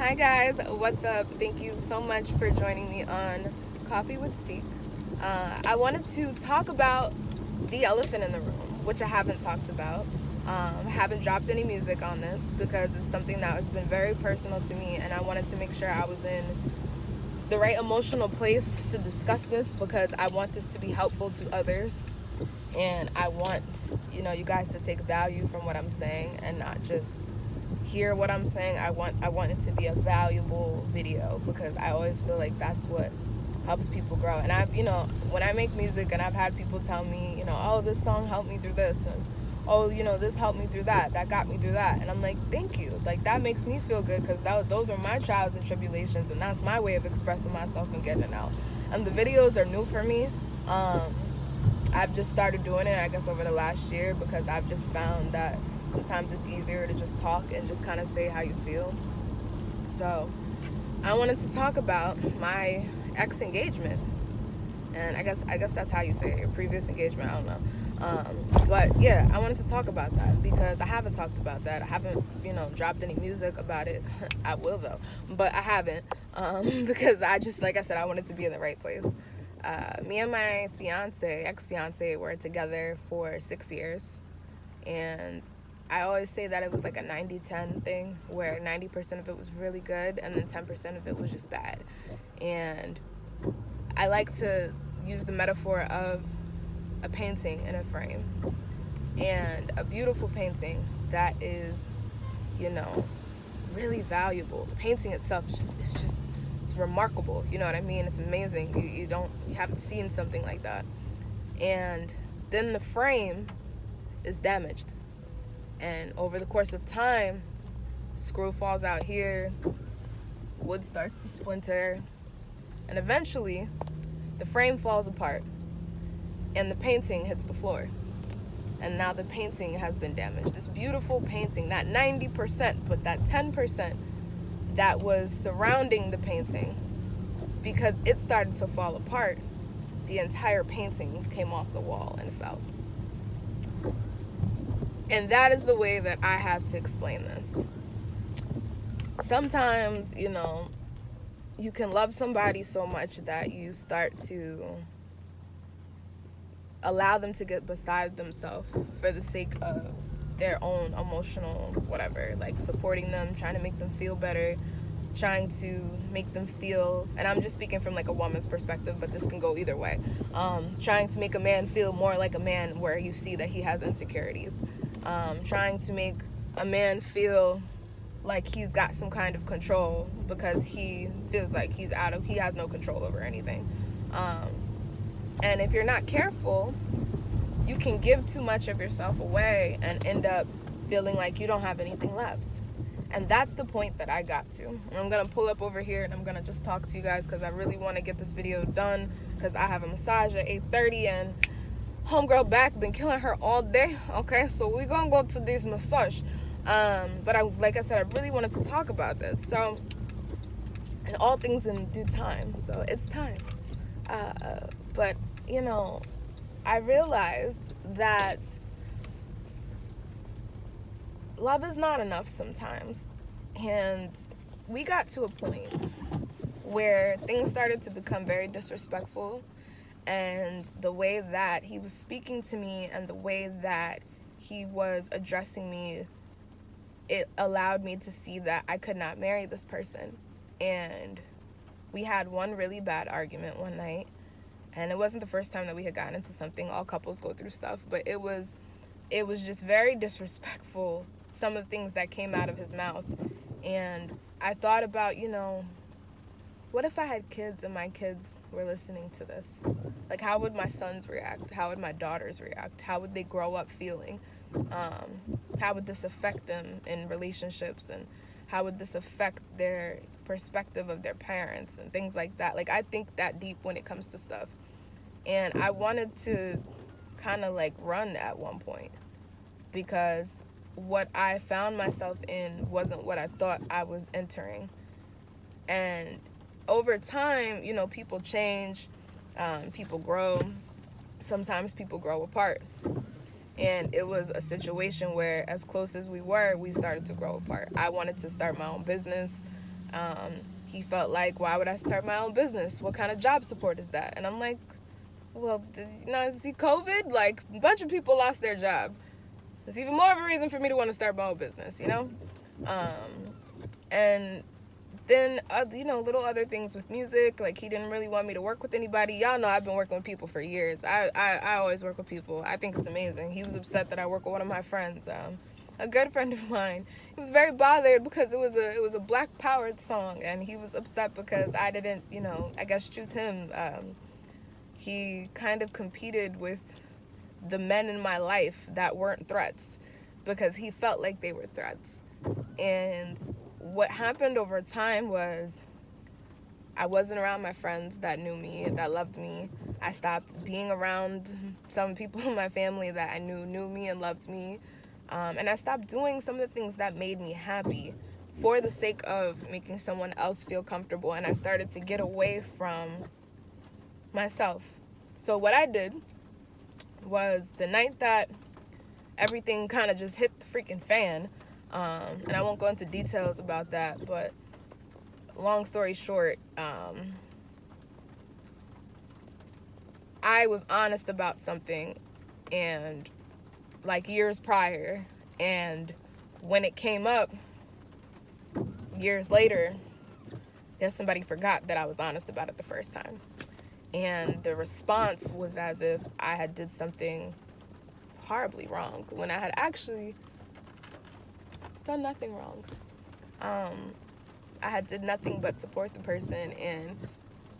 Hi guys, what's up? Thank you so much for joining me on Coffee with Teek. I wanted to talk about the elephant in the room, which I haven't talked about. I haven't dropped any music on this because it's something that has been very personal to me, and I wanted to make sure I was in the right emotional place to discuss this because I want this to be helpful to others, and I want you guys to take value from what I'm saying and not just hear what I'm saying. I want it to be a valuable video because I always feel like that's what helps people grow. And I've when I make music and I've had people tell me, oh, this song helped me through this, and oh, this helped me through that got me through that, and I'm like, thank you. Like, that makes me feel good because those are my trials and tribulations, and that's my way of expressing myself and getting it out. And the videos are new for me. I've just started doing it, I guess, over the last year because I've just found that sometimes it's easier to just talk and just kind of say how you feel. So I wanted to talk about my ex-engagement, and I guess that's how you say it, your previous engagement, I don't know. But yeah, I wanted to talk about that because I haven't talked about that. I haven't, dropped any music about it. I will though, but I haven't because I just, like I said, I wanted to be in the right place. Me and my ex-fiance, were together for 6 years, and I always say that it was like a 90-10 thing where 90% of it was really good and then 10% of it was just bad. And I like to use the metaphor of a painting in a frame, and a beautiful painting that is, really valuable. The painting itself it's remarkable. You know what I mean? It's amazing. You haven't seen something like that. And then the frame is damaged. And over the course of time, screw falls out here, wood starts to splinter, and eventually the frame falls apart and the painting hits the floor. And now the painting has been damaged. This beautiful painting, not 90%, but that 10% that was surrounding the painting, because it started to fall apart, the entire painting came off the wall and fell. And that is the way that I have to explain this. Sometimes, you can love somebody so much that you start to allow them to get beside themselves for the sake of their own emotional whatever, like supporting them, trying to make them feel better, trying to make them feel, and I'm just speaking from like a woman's perspective, but this can go either way, trying to make a man feel more like a man where you see that he has insecurities, trying to make a man feel like he's got some kind of control because he feels like he has no control over anything. And if you're not careful, you can give too much of yourself away and end up feeling like you don't have anything left. And that's the point that I got to. And I'm going to pull up over here and I'm going to just talk to you guys because I really want to get this video done because I have a massage at 8:30 and homegirl back, been killing her all day. Okay, so we're going to go to this massage. But like I said, I really wanted to talk about this. So, and all things in due time. So it's time. But, I realized that love is not enough sometimes. And we got to a point where things started to become very disrespectful. And the way that he was speaking to me and the way that he was addressing me, it allowed me to see that I could not marry this person. And we had one really bad argument one night. And it wasn't the first time that we had gotten into something. All couples go through stuff. But it was just very disrespectful, some of the things that came out of his mouth. And I thought about, what if I had kids and my kids were listening to this? Like, how would my sons react? How would my daughters react? How would they grow up feeling? How would this affect them in relationships? And how would this affect their perspective of their parents and things like that? Like, I think that deep when it comes to stuff. And I wanted to kind of like run at one point because what I found myself in wasn't what I thought I was entering. And over time, people change, people grow. Sometimes people grow apart. And it was a situation where, as close as we were, we started to grow apart. I wanted to start my own business. He felt like, why would I start my own business? What kind of job support is that? And I'm like, well, see, COVID, like, a bunch of people lost their job. It's even more of a reason for me to want to start my own business, And then, little other things with music. Like, he didn't really want me to work with anybody. Y'all know I've been working with people for years. I always work with people. I think it's amazing. He was upset that I work with one of my friends, a good friend of mine. He was very bothered because it was a Black Powered song, and he was upset because I didn't, I guess choose him. He kind of competed with the men in my life that weren't threats because he felt like they were threats. And what happened over time was I wasn't around my friends that knew me, that loved me. I stopped being around some people in my family that I knew me and loved me. And I stopped doing some of the things that made me happy for the sake of making someone else feel comfortable. And I started to get away from myself. So what I did was the night that everything kind of just hit the freaking fan, and I won't go into details about that, but long story short, I was honest about something, and like years prior, and when it came up years later, then somebody forgot that I was honest about it the first time. And the response was as if I had did something horribly wrong when I had actually done nothing wrong. I had did nothing but support the person and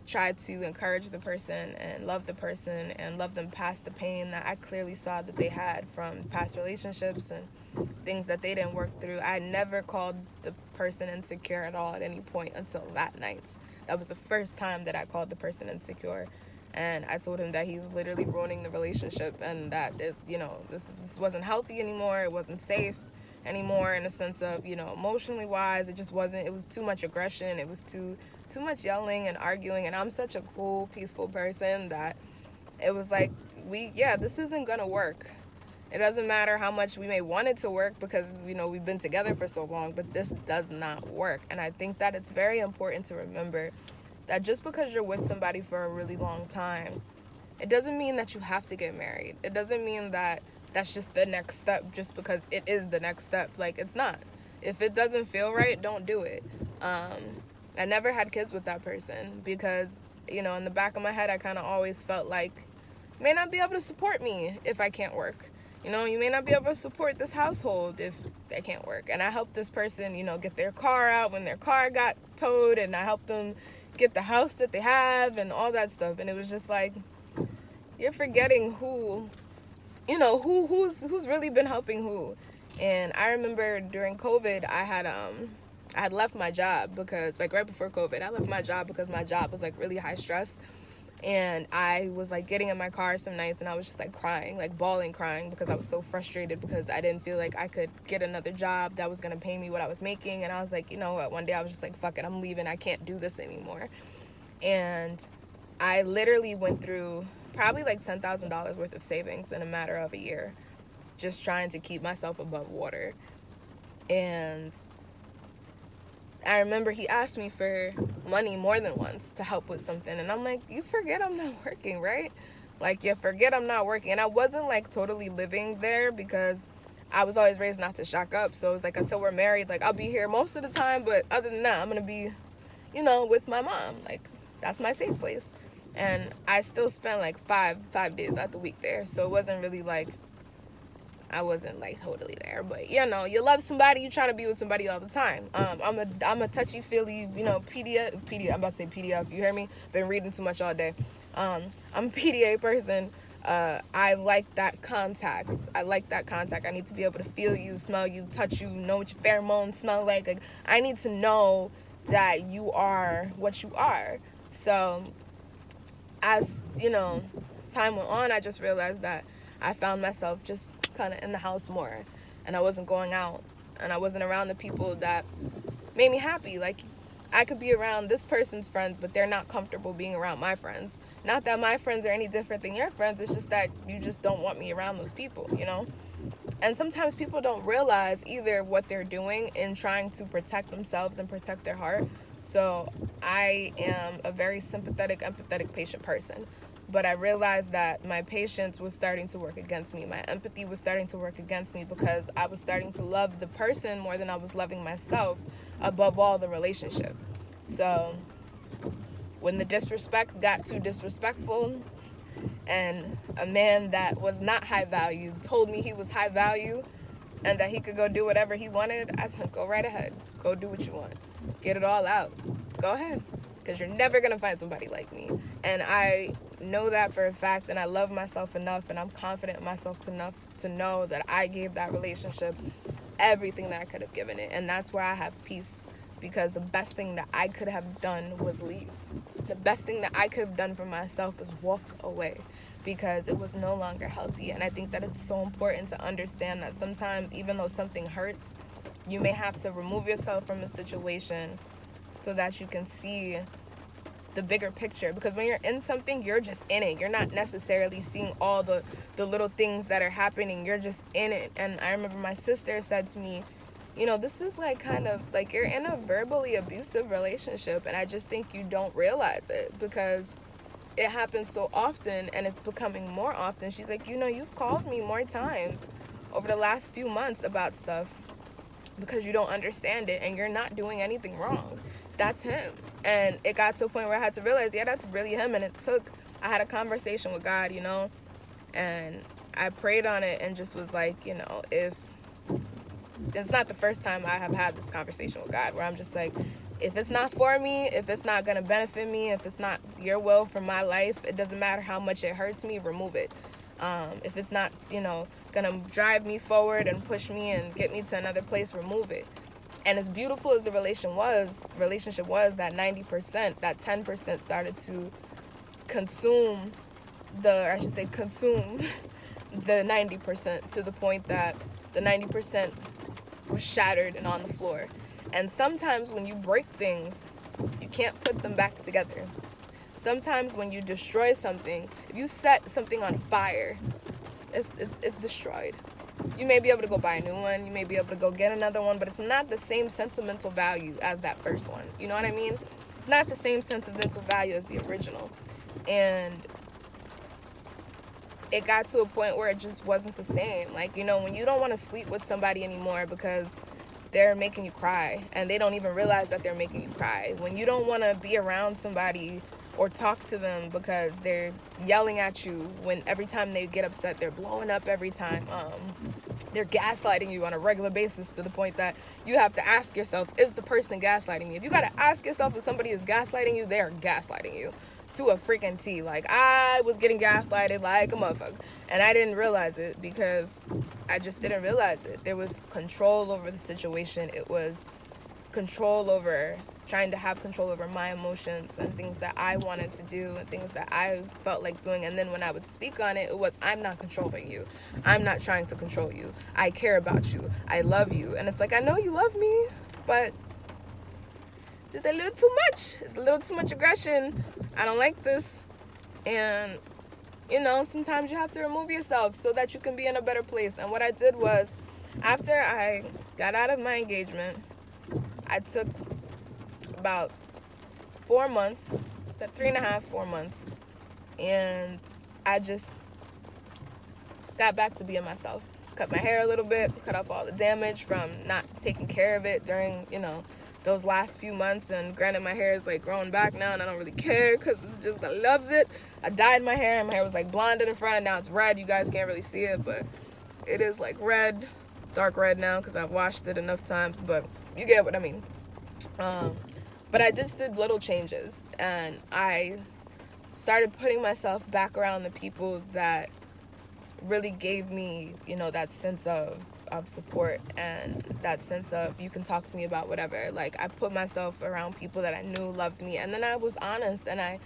try to encourage the person and love the person and love them past the pain that I clearly saw that they had from past relationships and things that they didn't work through. I never called the person insecure at all at any point until that night. That was the first time that I called the person insecure. And I told him that he's literally ruining the relationship and that, this wasn't healthy anymore. It wasn't safe anymore in a sense of, emotionally wise. It just wasn't. It was too much aggression. It was too much yelling and arguing. And I'm such a cool, peaceful person that it was like, this isn't going to work. It doesn't matter how much we may want it to work because, we've been together for so long, but this does not work. And I think that it's very important to remember that just because you're with somebody for a really long time, it doesn't mean that you have to get married. It doesn't mean that that's just the next step just because it is the next step. Like, it's not. If it doesn't feel right, don't do it. I never had kids with that person because, in the back of my head, I kind of always felt like you may not be able to support me if I can't work. You may not be able to support this household if they can't work. And I helped this person, get their car out when their car got towed, and I helped them get the house that they have and all that stuff. And it was just like, you're forgetting who's really been helping who. And I remember during COVID, I had left my job because, like, right before COVID, I left my job because my job was, like, really high stress. And I was, like, getting in my car some nights and I was just, like, crying, like, bawling crying because I was so frustrated because I didn't feel like I could get another job that was going to pay me what I was making. And I was like, one day I was just like, fuck it, I'm leaving. I can't do this anymore. And I literally went through probably, like, $10,000 worth of savings in a matter of a year just trying to keep myself above water. And I remember he asked me for money more than once to help with something. And I'm like, you forget I'm not working, right? Like, you forget I'm not working. And I wasn't, like, totally living there because I was always raised not to shack up. So it was like, until we're married, like, I'll be here most of the time. But other than that, I'm going to be, with my mom. Like, that's my safe place. And I still spent, like, five days out the week there. So it wasn't really, like, I wasn't, like, totally there. But, you love somebody, you trying to be with somebody all the time. I'm a touchy-feely, PDF. I'm about to say PDF, you hear me? Been reading too much all day. I'm a PDA person. I like that contact. I need to be able to feel you, smell you, touch you, know what your pheromones smell like. Like, I need to know that you are what you are. So, as, time went on, I just realized that I found myself just kind of in the house more, and I wasn't going out, and I wasn't around the people that made me happy. Like, I could be around this person's friends, but they're not comfortable being around my friends. Not that my friends are any different than your friends, it's just that you just don't want me around those people, And sometimes people don't realize either what they're doing in trying to protect themselves and protect their heart. So I am a very sympathetic, empathetic, patient person. But I realized that my patience was starting to work against me. My empathy was starting to work against me because I was starting to love the person more than I was loving myself, above all the relationship. So when the disrespect got too disrespectful, and a man that was not high value told me he was high value and that he could go do whatever he wanted, I said, go right ahead. Go do what you want. Get it all out. Go ahead. Because you're never going to find somebody like me. And I know that for a fact, and I love myself enough, and I'm confident in myself enough to know that I gave that relationship everything that I could have given it. And that's where I have peace, because the best thing that I could have done was leave. The best thing that I could have done for myself was walk away, because it was no longer healthy. And I think that it's so important to understand that sometimes, even though something hurts, you may have to remove yourself from a situation so that you can see the bigger picture. Because when you're in something, you're just in it. You're not necessarily seeing all the little things that are happening. You're just in it. And I remember my sister said to me, you know, this is like kind of like you're in a verbally abusive relationship, and I just think you don't realize it because it happens so often, and it's becoming more often. She's like, you know, you've called me more times over the last few months about stuff because you don't understand it, and you're not doing anything wrong. That's him. And it got to a point where I had to realize, yeah, that's really him. And I had a conversation with God, you know, and I prayed on it and just was like, you know, if it's not the first time I have had this conversation with God, where I'm just like, if it's not for me, if it's not going to benefit me, if it's not your will for my life, it doesn't matter how much it hurts me, remove it. If it's not, you know, going to drive me forward and push me and get me to another place, remove it. And as beautiful as the relationship was, that 90%, that 10% started to consume the 90%, to the point that the 90% was shattered and on the floor. And sometimes when you break things, you can't put them back together. Sometimes when you destroy something, if you set something on fire, it's destroyed. You may be able to go buy a new one, you may be able to go get another one, but it's not the same sentimental value as that first one. You know what I mean? It's not the same sentimental value as the original. And it got to a point where it just wasn't the same. Like, you know, when you don't want to sleep with somebody anymore because they're making you cry and they don't even realize that they're making you cry. When you don't want to be around somebody or talk to them because they're yelling at you, when every time they get upset, they're blowing up every time. They're gaslighting you on a regular basis to the point that you have to ask yourself, is the person gaslighting me? If you got to ask yourself if somebody is gaslighting you, they are gaslighting you to a freaking T. Like, I was getting gaslighted like a motherfucker, and I didn't realize it because I just didn't realize it. There was control over the situation. It was control over trying to have control over my emotions and things that I wanted to do and things that I felt like doing. And then when I would speak on it, it was, I'm not controlling you. I'm not trying to control you. I care about you. I love you. And it's like, I know you love me, but just a little too much. It's a little too much aggression. I don't like this. And, you know, sometimes you have to remove yourself so that you can be in a better place. And what I did was, after I got out of my engagement, I took about 4 months, 3.5, 4 months, and I just got back to being myself. Cut my hair a little bit, cut off all the damage from not taking care of it during, you know, those last few months. And granted, my hair is like growing back now, and I don't really care because it just loves it. I dyed my hair, and my hair was like blonde in the front. Now it's red. You guys can't really see it, but it is like red, dark red now because I've washed it enough times. But you get what I mean. But I just did little changes, and I started putting myself back around the people that really gave me, you know, that sense of support and that sense of you can talk to me about whatever. Like, I put myself around people that I knew loved me, and then I was honest, and I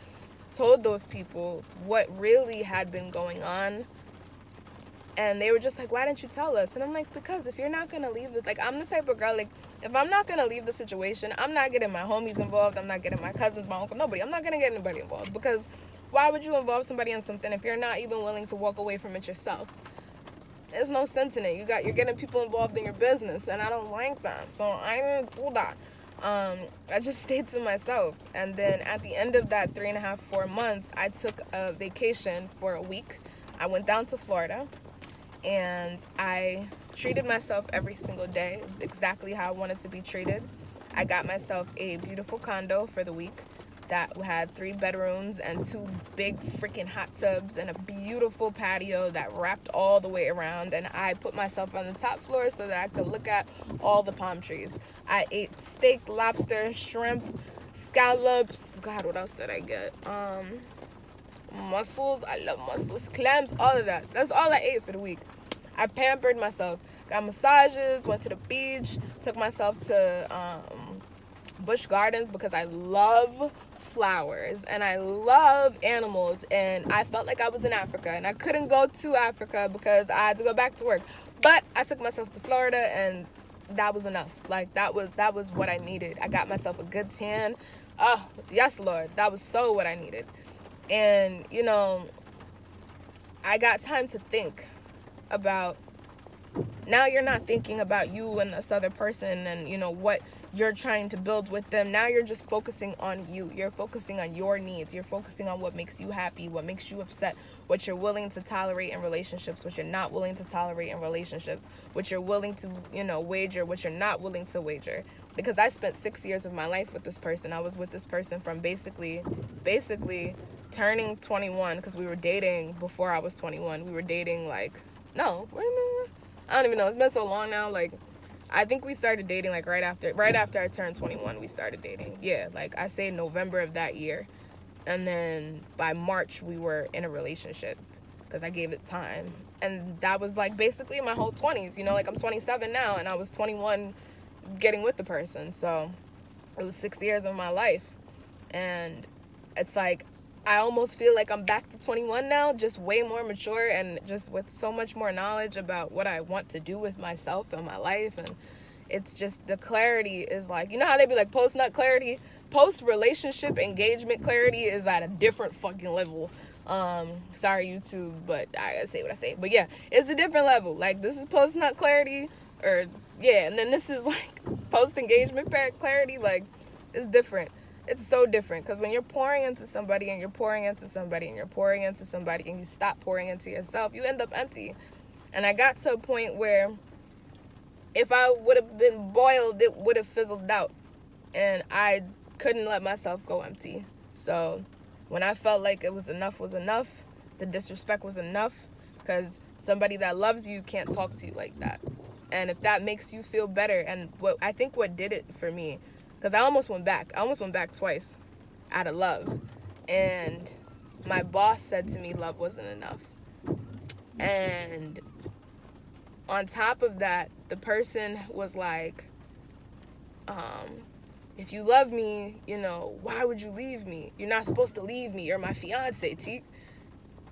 told those people what really had been going on. And they were just like, why didn't you tell us? And I'm like, because if you're not going to leave this, like, I'm the type of girl, like, if I'm not going to leave the situation, I'm not getting my homies involved. I'm not getting my cousins, my uncle, nobody. I'm not going to get anybody involved, because why would you involve somebody in something if you're not even willing to walk away from it yourself? There's no sense in it. You're getting people involved in your business, and I don't like that. So I didn't do that. I just stayed to myself. And then at the end of that 3.5, 4 months, I took a vacation for a week. I went down to Florida, and I treated myself every single day exactly how I wanted to be treated. I got myself a beautiful condo for the week that had 3 bedrooms and 2 big freaking hot tubs and a beautiful patio that wrapped all the way around, and I put myself on the top floor so that I could look at all the palm trees. I ate steak, lobster, shrimp, scallops. God, what else did I get? Mussels. I love mussels. Clams, all of that. That's all I ate for the week. I pampered myself. Got massages, went to the beach, took myself to Busch Gardens because I love flowers and I love animals, and I felt like I was in Africa, and I couldn't go to Africa because I had to go back to work. But I took myself to Florida, and that was enough. Like, that was what I needed. I got myself a good tan. Oh, yes, Lord. That was so what I needed. And, you know, I got time to think about, now you're not thinking about you and this other person and, you know, what you're trying to build with them. Now you're just focusing on you. You're focusing on your needs. You're focusing on what makes you happy, what makes you upset, what you're willing to tolerate in relationships, what you're not willing to tolerate in relationships, what you're willing to, you know, wager, what you're not willing to wager. Because I spent 6 years of my life with this person. I was with this person from basically turning 21, because we were dating before I was 21. We were dating I don't even know. It's been so long now. Like, I think we started dating like right after I turned 21. We started dating. Yeah, like I say November of that year, and then by March we were in a relationship because I gave it time. And that was like basically my whole 20s. You know, like I'm 27 now, and I was 21 getting with the person. So it was 6 years of my life, and it's like I almost feel like I'm back to 21 now, just way more mature and just with so much more knowledge about what I want to do with myself and my life. And it's just, the clarity is like, you know how they be like post-nut clarity? Post-relationship engagement clarity is at a different fucking level. Sorry, YouTube, but I gotta say what I say. But yeah, it's a different level. Like, this is post-nut clarity, and then this is like post-engagement clarity. Like, it's different. It's so different, because when you're pouring into somebody and you're pouring into somebody and you're pouring into somebody and you stop pouring into yourself, you end up empty. And I got to a point where if I would have been boiled, it would have fizzled out, and I couldn't let myself go empty. So when I felt like it was enough, the disrespect was enough, because somebody that loves you can't talk to you like that. And if that makes you feel better, and what did it for me, because I almost went back twice out of love, and my boss said to me love wasn't enough. And on top of that, the person was like, if you love me, you know, why would you leave me? You're not supposed to leave me. You're my fiance, Teek.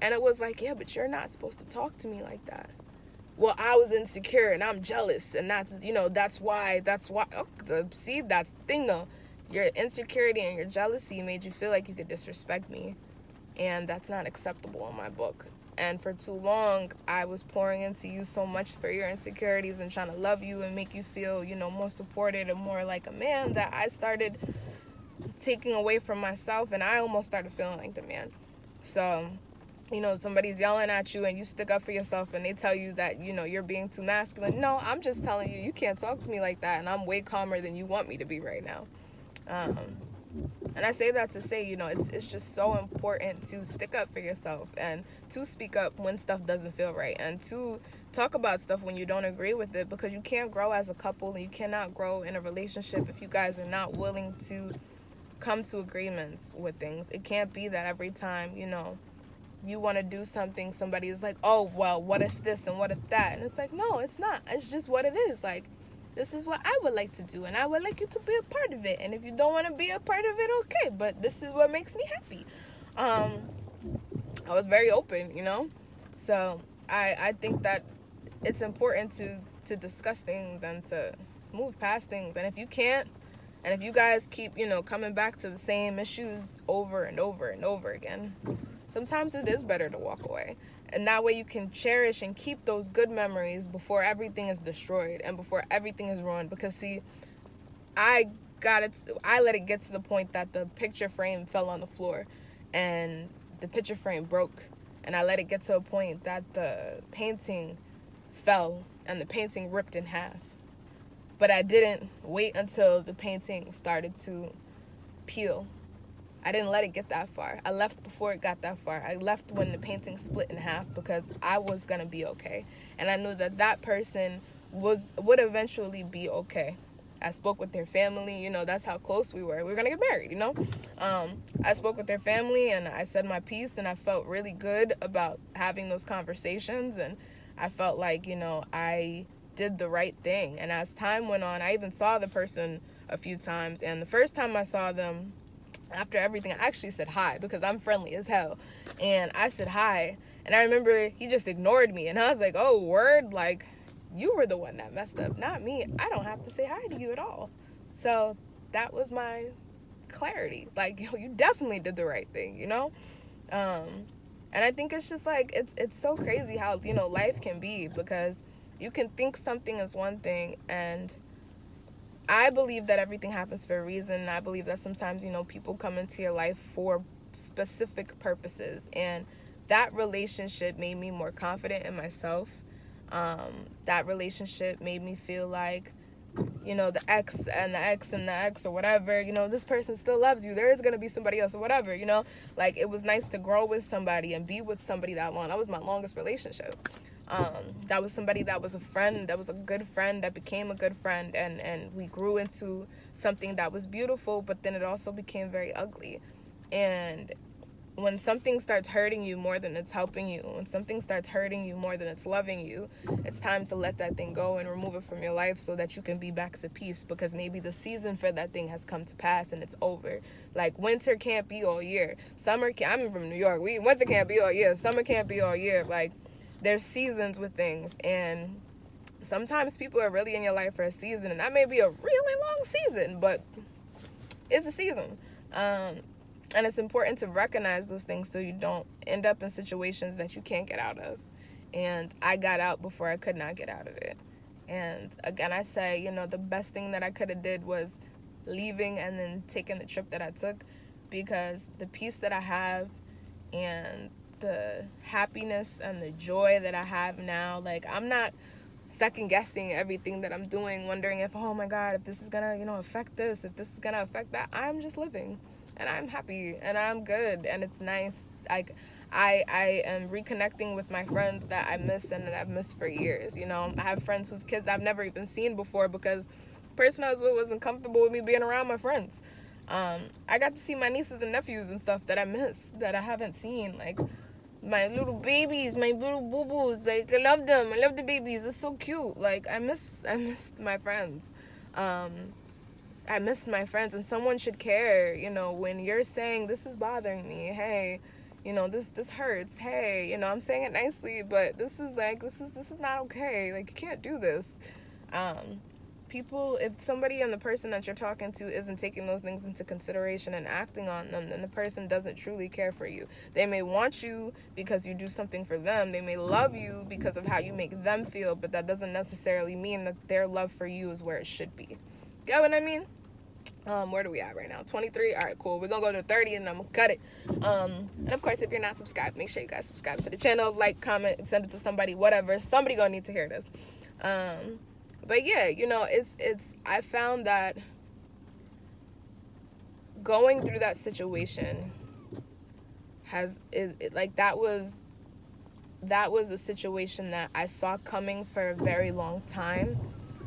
And it was like, yeah, but you're not supposed to talk to me like that. Well, I was insecure and I'm jealous, and that's why. Oh, see, that's the thing though. Your insecurity and your jealousy made you feel like you could disrespect me, and that's not acceptable in my book. And for too long, I was pouring into you so much for your insecurities and trying to love you and make you feel, you know, more supported and more like a man, that I started taking away from myself, and I almost started feeling like the man. So, you know, somebody's yelling at you and you stick up for yourself and they tell you that, you know, you're being too masculine. No, I'm just telling you, you can't talk to me like that, and I'm way calmer than you want me to be right now. And I say that to say, you know, it's just so important to stick up for yourself and to speak up when stuff doesn't feel right, and to talk about stuff when you don't agree with it, because you can't grow as a couple and you cannot grow in a relationship if you guys are not willing to come to agreements with things. It can't be that every time, you know, you want to do something, somebody is like, oh, well, what if this and what if that? And it's like, no, it's not. It's just what it is. Like, this is what I would like to do, and I would like you to be a part of it. And if you don't want to be a part of it, okay, but this is what makes me happy. I was very open, you know? So I think that it's important to discuss things and to move past things. And if you can't, and if you guys keep, you know, coming back to the same issues over and over and over again, sometimes it is better to walk away. And that way you can cherish and keep those good memories before everything is destroyed and before everything is ruined. Because see, I I let it get to the point that the picture frame fell on the floor and the picture frame broke, and I let it get to a point that the painting fell and the painting ripped in half. But I didn't wait until the painting started to peel. I didn't let it get that far. I left before it got that far. I left when the painting split in half because I was going to be okay. And I knew that that person would eventually be okay. I spoke with their family, you know, that's how close we were. We were going to get married, you know. I spoke with their family and I said my piece, and I felt really good about having those conversations, and I felt like, you know, I did the right thing. And as time went on, I even saw the person a few times, and the first time I saw them, after everything, I actually said hi because I'm friendly as hell. And I said hi, and I remember he just ignored me, and I was like, oh, word, like, you were the one that messed up, not me. I don't have to say hi to you at all. So that was my clarity. Like, yo, you definitely did the right thing, you know? And I think it's just like, it's so crazy how, you know, life can be, because you can think something is one thing, and I believe that everything happens for a reason. I believe that sometimes, you know, people come into your life for specific purposes, and that relationship made me more confident in myself. That relationship made me feel like, you know, the ex and the ex and the ex or whatever, you know, this person still loves you. There is going to be somebody else or whatever, you know. Like, it was nice to grow with somebody and be with somebody that long. That was my longest relationship. That was somebody that was a friend, that was a good friend, that became a good friend, and we grew into something that was beautiful, but then it also became very ugly. And when something starts hurting you more than it's helping you, when something starts hurting you more than it's loving you, it's time to let that thing go and remove it from your life so that you can be back to peace, because maybe the season for that thing has come to pass and it's over. Like, winter can't be all year. I'm from New York. Winter can't be all year. Summer can't be all year. Like, there's seasons with things, and sometimes people are really in your life for a season, and that may be a really long season, but it's a season. And it's important to recognize those things so you don't end up in situations that you can't get out of. And I got out before I could not get out of it. And again, I say, you know, the best thing that I could have did was leaving and then taking the trip that I took, because the peace that I have and the happiness and the joy that I have now, like, I'm not second guessing everything that I'm doing, wondering if, oh my God, if this is gonna, you know, affect this, if this is gonna affect that. I'm just living, and I'm happy, and I'm good, and it's nice. Like, I am reconnecting with my friends that I miss and that I've missed for years. You know, I have friends whose kids I've never even seen before because the person I was with wasn't comfortable with me being around my friends. I got to see my nieces and nephews and stuff that I miss, that I haven't seen. Like, my little babies, my little boo-boos, like, I love them. I love the babies. It's so cute. Like, I missed my friends. I missed my friends, and someone should care, you know, when you're saying, this is bothering me, hey, you know, this hurts, hey, you know, I'm saying it nicely, but this is not okay, like, you can't do this. People, if somebody and the person that you're talking to isn't taking those things into consideration and acting on them, then the person doesn't truly care for you. They may want you because you do something for them. They may love you because of how you make them feel, but that doesn't necessarily mean that their love for you is where it should be. Get what I mean? Where do we at right now? 23? All right, cool. We're going to go to 30 and I'm going to cut it. And of course, if you're not subscribed, make sure you guys subscribe to the channel, like, comment, send it to somebody, whatever. Somebody going to need to hear this. But yeah, you know, I found that going through that situation that was a situation that I saw coming for a very long time.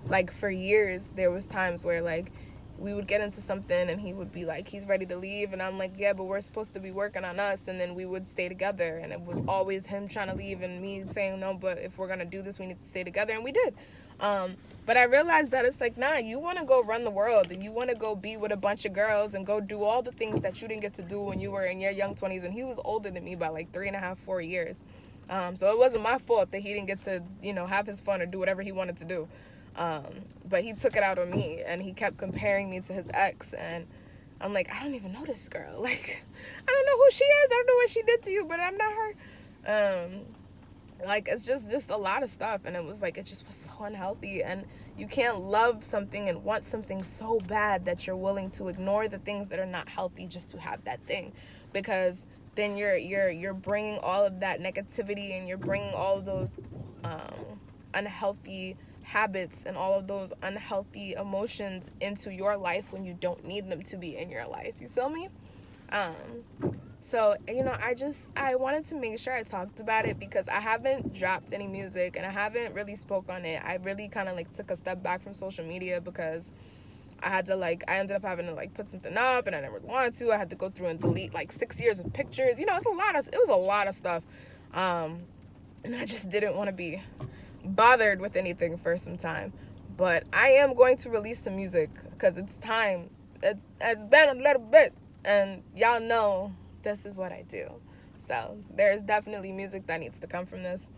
Like, for years, there was times where, like, we would get into something and he would be like, he's ready to leave, and I'm like, yeah, but we're supposed to be working on us, and then we would stay together, and it was always him trying to leave and me saying, no, but if we're gonna do this, we need to stay together, and we did. But I realized that it's like, nah, you want to go run the world, and you want to go be with a bunch of girls and go do all the things that you didn't get to do when you were in your young 20s, and he was older than me by like 3.5, 4 years. So it wasn't my fault that he didn't get to, you know, have his fun or do whatever he wanted to do. But he took it out on me, and he kept comparing me to his ex, and I'm like, I don't even know this girl. Like, I don't know who she is. I don't know what she did to you, but I'm not her. Like, it's just a lot of stuff. And it was like, it just was so unhealthy. And you can't love something and want something so bad that you're willing to ignore the things that are not healthy just to have that thing. Because then you're bringing all of that negativity, and you're bringing all of those unhealthy habits and all of those unhealthy emotions into your life when you don't need them to be in your life. You feel me? So, I wanted to make sure I talked about it because I haven't dropped any music and I haven't really spoke on it. I really kind of like took a step back from social media because I ended up having to like put something up and I never wanted to. I had to go through and delete like 6 years of pictures. It was a lot of stuff. And I just didn't want to be bothered with anything for some time. But I am going to release some music because it's time. It's been a little bit, and y'all know this is what I do. So there's definitely music that needs to come from this,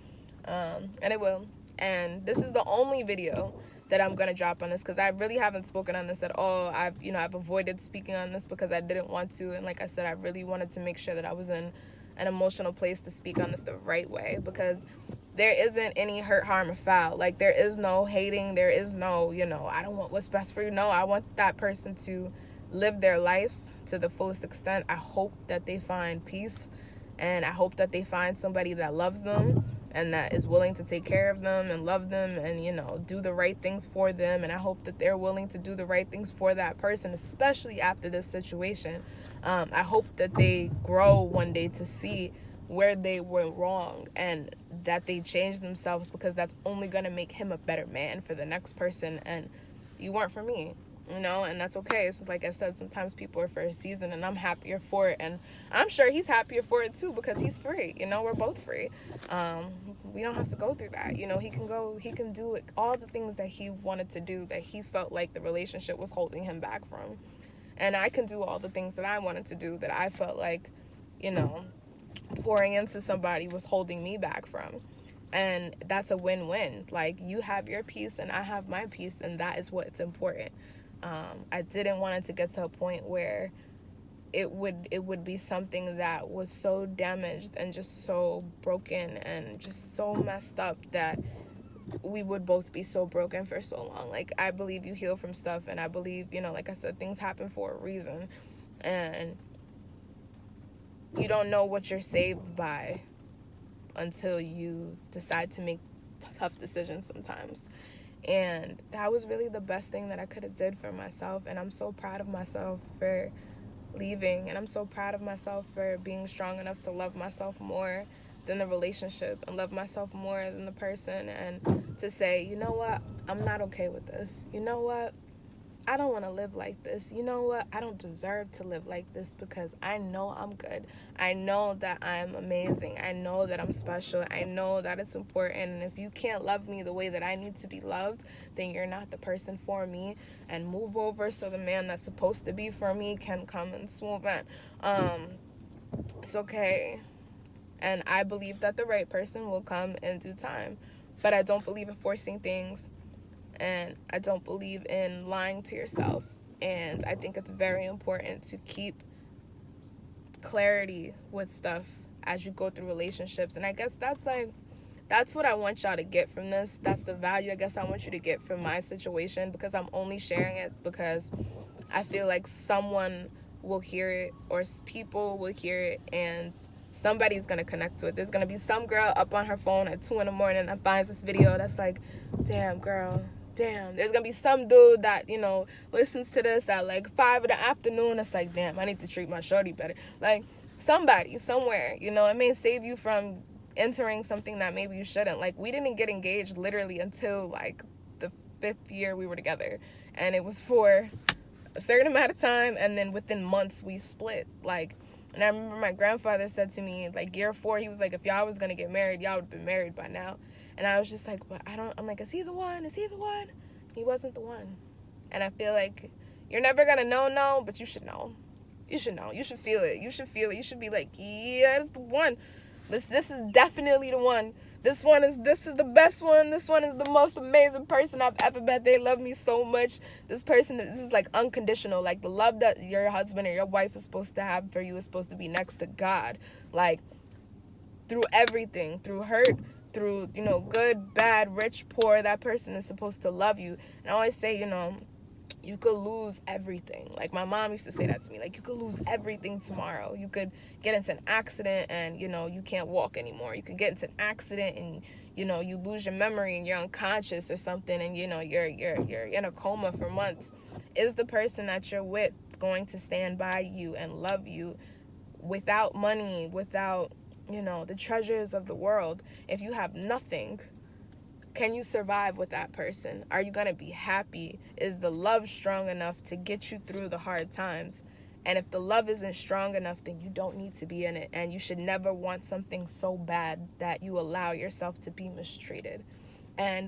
and it will. And this is the only video that I'm gonna drop on this because I really haven't spoken on this at all. I've avoided speaking on this because I didn't want to, and like I said, I really wanted to make sure that I was in an emotional place to speak on this the right way, because there isn't any hurt, harm, or foul. Like, there is no hating. There is no, I don't want what's best for you. No, I want that person to live their life to the fullest extent. I hope that they find peace, and I hope that they find somebody that loves them and that is willing to take care of them and love them and, do the right things for them. And I hope that they're willing to do the right things for that person, especially after this situation. I hope that they grow one day to see where they were wrong and that they change themselves, because that's only going to make him a better man for the next person. And you weren't for me, and that's okay. So like I said, sometimes people are for a season, and I'm happier for it, and I'm sure he's happier for it too, because he's free. We're both free. We don't have to go through that. He can do all the things that he wanted to do, that he felt like the relationship was holding him back from. And I can do all the things that I wanted to do, that I felt like, pouring into somebody was holding me back from. And that's a win-win. Like, you have your peace and I have my peace, and that is what's important. I didn't want it to get to a point where it would be something that was so damaged and just so broken and just so messed up that we would both be so broken for so long. Like, I believe you heal from stuff, and I believe, like I said, things happen for a reason, and you don't know what you're saved by until you decide to make tough decisions sometimes. And that was really the best thing that I could have did for myself, and I'm so proud of myself for leaving, and I'm so proud of myself for being strong enough to love myself more than the relationship, and love myself more than the person, and to say, you know what, I'm not okay with this. You know what, I don't want to live like this. You know what, I don't deserve to live like this, because I know I'm good. I know that I'm amazing. I know that I'm special. I know that it's important, and if you can't love me the way that I need to be loved, then you're not the person for me, and move over so the man that's supposed to be for me can come and swoop in. It's okay. And I believe that the right person will come in due time. But I don't believe in forcing things. And I don't believe in lying to yourself. And I think it's very important to keep clarity with stuff as you go through relationships. And I guess that's what I want y'all to get from this. That's the value I guess I want you to get from my situation, because I'm only sharing it because I feel like someone will hear it, or people will hear it, and somebody's going to connect to it. There's going to be some girl up on her phone at 2 a.m. and finds this video that's like, damn, girl, damn. There's going to be some dude that, listens to this at like 5 in the afternoon. It's like, damn, I need to treat my shorty better. Like, somebody, somewhere, it may save you from entering something that maybe you shouldn't. Like, we didn't get engaged literally until like the 5th year we were together. And it was for a certain amount of time, and then within months we split. Like, and I remember my grandfather said to me, like, year 4, he was like, if y'all was going to get married, y'all would have been married by now. And I was just like, but I'm like, is he the one? Is he the one? He wasn't the one. And I feel like you're never going to know, but you should know. You should know. You should feel it. You should feel it. You should be like, yeah, it's the one. This is definitely the one. this is the best one. This one is the most amazing person I've ever met. They love me so much. This is like unconditional. Like the love that your husband or your wife is supposed to have for you is supposed to be next to God. Like through everything, through hurt, through, good, bad, rich, poor, that person is supposed to love you. And I always say, you could lose everything. Like my mom used to say that to me. Like you could lose everything tomorrow. You could get into an accident and, you can't walk anymore. You could get into an accident and, you lose your memory and you're unconscious or something and, you're in a coma for months. Is the person that you're with going to stand by you and love you without money, without, the treasures of the world? If you have nothing, can you survive with that person? Are you going to be happy? Is the love strong enough to get you through the hard times? And if the love isn't strong enough, then you don't need to be in it. And you should never want something so bad that you allow yourself to be mistreated. And